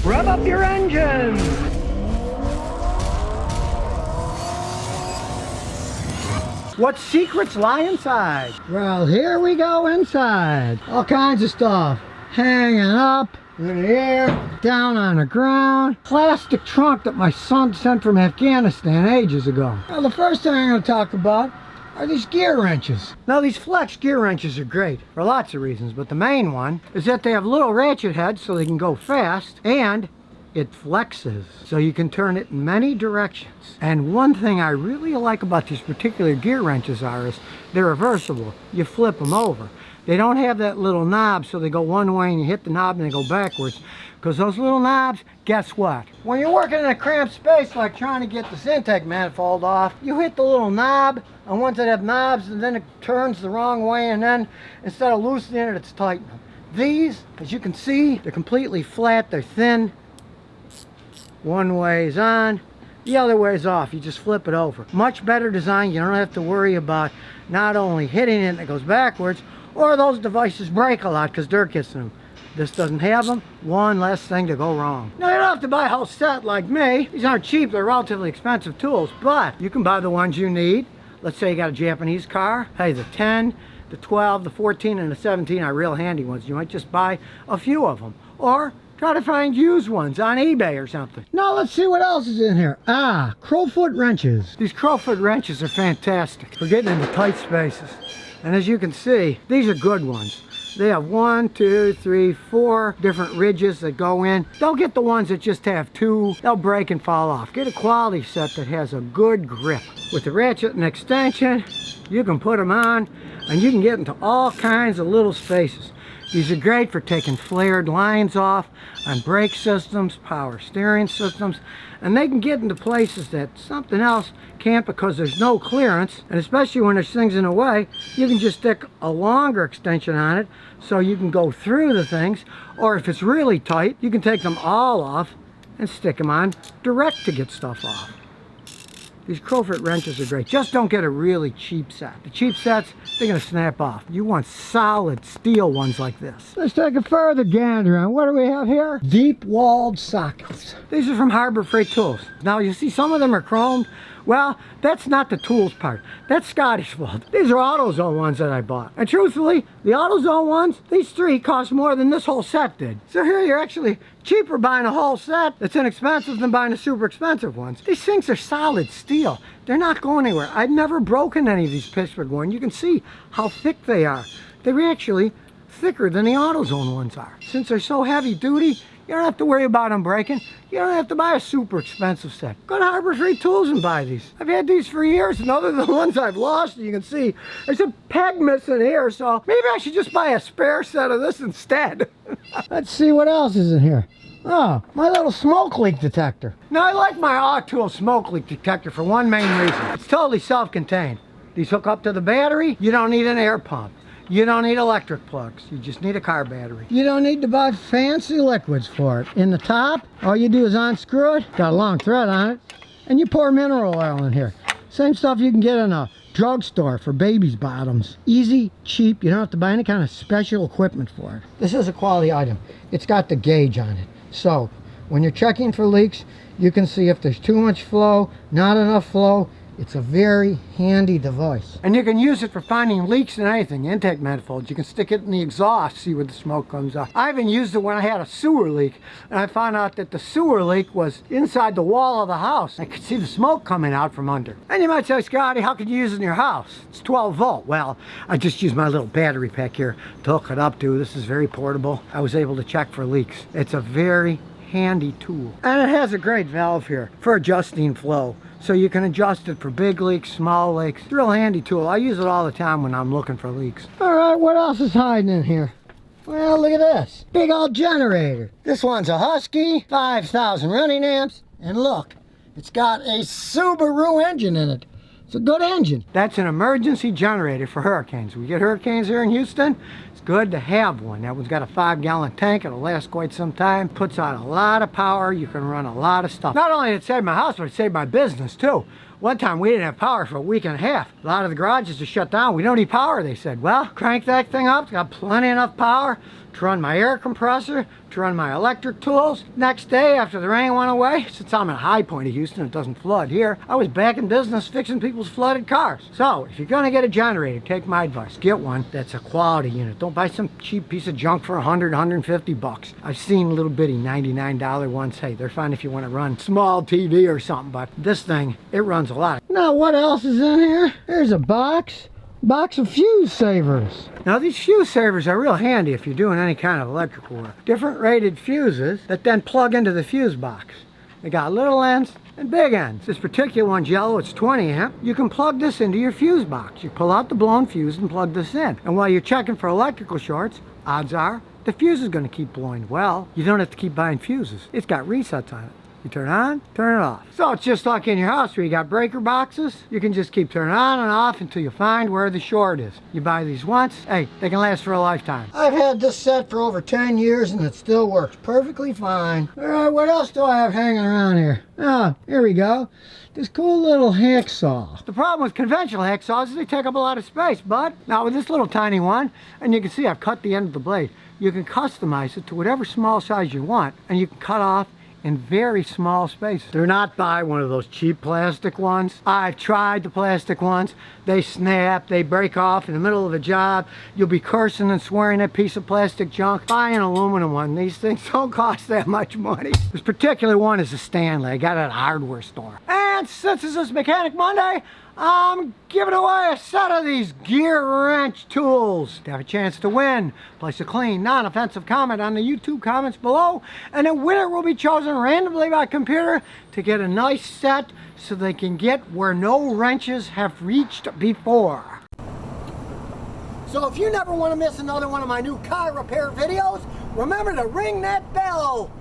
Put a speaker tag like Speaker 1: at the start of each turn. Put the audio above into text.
Speaker 1: Rev up your engines! What secrets lie inside? Well, here we go inside. All kinds of stuff. Hanging up in the air, down on the ground. Plastic trunk that my son sent from Afghanistan ages ago. Now, the first thing I'm going to talk about are these gear wrenches. Now, these flex gear wrenches are great for lots of reasons, but the main one is that they have little ratchet heads so they can go fast, and it flexes, so you can turn it in many directions. And one thing I really like about these particular gear wrenches is they're reversible. You flip them over. They don't have that little knob so they go one way and you hit the knob and they go backwards. Because those little knobs, guess what? When you're working in a cramped space like trying to get this intake manifold off, you hit the little knob on ones that have knobs and then it turns the wrong way, and then instead of loosening it, it's tightening. These, as you can see, they're completely flat, they're thin. One way's on, the other way's off. You just flip it over. Much better design. You don't have to worry about not only hitting it and it goes backwards, or those devices break a lot because dirt gets in them. This doesn't have them. One less thing to go wrong. Now, you don't have to buy a whole set like me. These aren't cheap. They're relatively expensive tools, but you can buy the ones you need. Let's say you got a Japanese car. Hey, the 10, the 12, the 14, and the 17 are real handy ones. You might just buy a few of them. Or try to find used ones on eBay or something. Now let's see what else is in here. Crowfoot wrenches. These crowfoot wrenches are fantastic for getting into tight spaces. And as you can see, these are good ones. They have 1, 2, 3, 4 different ridges that go in. Don't get the ones that just have 2. They'll break and fall off. Get a quality set that has a good grip. With the ratchet and extension, you can put them on and you can get into all kinds of little spaces. These are great for taking flared lines off on brake systems, power steering systems, and they can get into places that something else can't because there's no clearance. And especially when there's things in the way, you can just stick a longer extension on it so you can go through the things. Or if it's really tight, you can take them all off and stick them on direct to get stuff off. These crowfoot wrenches are great. Just don't get a really cheap set. The cheap sets, they're going to snap off. You want solid steel ones like this. Let's take a further gander on what do we have here? Deep-walled sockets. These are from Harbor Freight Tools. Now, you see some of them are chromed. Well, that's not the tools part. That's Scotty's fault. These are AutoZone ones that I bought. And truthfully, the AutoZone ones, these 3 cost more than this whole set did. So here you're actually cheaper buying a whole set that's inexpensive than buying the super expensive ones. These things are solid steel. They're not going anywhere. I've never broken any of these Pittsburgh ones. You can see how thick they are. They're actually thicker than the AutoZone ones are. Since they're so heavy duty, you don't have to worry about them breaking. You don't have to buy a super expensive set. Go to Harbor Freight Tools and buy these. I've had these for years, and other than the ones I've lost, you can see there's a peg missing here, so maybe I should just buy a spare set of this instead. Let's see what else is in here. Oh, my little smoke leak detector. Now, I like my Auto smoke leak detector for one main reason. It's totally self-contained. These hook up to the battery. You don't need an air pump. You don't need electric plugs. You just need a car battery. You don't need to buy fancy liquids for it. In the top, all you do is unscrew it, got a long thread on it, and you pour mineral oil in here. Same stuff you can get in a drugstore for babies' bottoms. Easy, cheap, you don't have to buy any kind of special equipment for it. This is a quality item. It's got the gauge on it. So, when you're checking for leaks, you can see if there's too much flow, not enough flow. It's a very handy device. And you can use it for finding leaks in anything, intake manifolds. You can stick it in the exhaust, see where the smoke comes out. I even used it when I had a sewer leak, and I found out that the sewer leak was inside the wall of the house. I could see the smoke coming out from under. And you might say, Scotty, how could you use it in your house? It's 12 volt. Well, I just used my little battery pack here to hook it up to. This is very portable. I was able to check for leaks. It's a very handy tool. And it has a great valve here for adjusting flow. So you can adjust it for big leaks, small leaks. It's a real handy tool. I use it all the time when I'm looking for leaks. All right, what else is hiding in here? Well, look at this. Big old generator. This one's a Husky, 5,000 running amps. And look, it's got a Subaru engine in it. It's a good engine. That's an emergency generator for hurricanes. We get hurricanes here in Houston. It's good to have one. That one's got a 5-gallon tank. It'll last quite some time. Puts out a lot of power. You can run a lot of stuff. Not only did it save my house, but it saved my business too. One time we didn't have power for a week and a half. A lot of the garages are shut down. We don't need power, they said. Well, crank that thing up. It's got plenty enough power to run my air compressor, to run my electric tools. Next day, after the rain went away, since I'm in a high point of Houston, it doesn't flood here, I was back in business fixing people's flooded cars. So, if you're gonna get a generator, take my advice. Get one that's a quality unit. Don't buy some cheap piece of junk for 100, 150 bucks. I've seen little bitty $99 ones. Hey, they're fine if you want to run small TV or something, but this thing, it runs a lot. Now, what else is in here? Here's a box of fuse savers. Now these fuse savers are real handy if you're doing any kind of electrical work. Different rated fuses that then plug into the fuse box. They got little ends and big ends. This particular one's yellow, it's 20 amp. You can plug this into your fuse box. You pull out the blown fuse and plug this in. And while you're checking for electrical shorts, odds are the fuse is going to keep blowing. Well, you don't have to keep buying fuses. It's got resets on it. You turn it on, turn it off. So it's just like in your house where you got breaker boxes. You can just keep turning on and off until you find where the short is. You buy these once, hey, they can last for a lifetime. I've had this set for over 10 years and it still works perfectly fine. All right, what else do I have hanging around here? Oh, here we go. This cool little hacksaw. The problem with conventional hacksaws is they take up a lot of space, but now with this little tiny one, and you can see I've cut the end of the blade, you can customize it to whatever small size you want, and you can cut off in very small spaces. Do not buy one of those cheap plastic ones. I've tried the plastic ones. They snap, they break off in the middle of a job. You'll be cursing and swearing at a piece of plastic junk. Buy an aluminum one. These things don't cost that much money. This particular one is a Stanley. I got it at a hardware store. And since this is Mechanic Monday, I'm giving away a set of these gear wrench tools. To have a chance to win, place a clean, non-offensive comment on the YouTube comments below, and a winner will be chosen randomly by computer to get a nice set so they can get where no wrenches have reached before. So if you never want to miss another one of my new car repair videos, remember to ring that bell.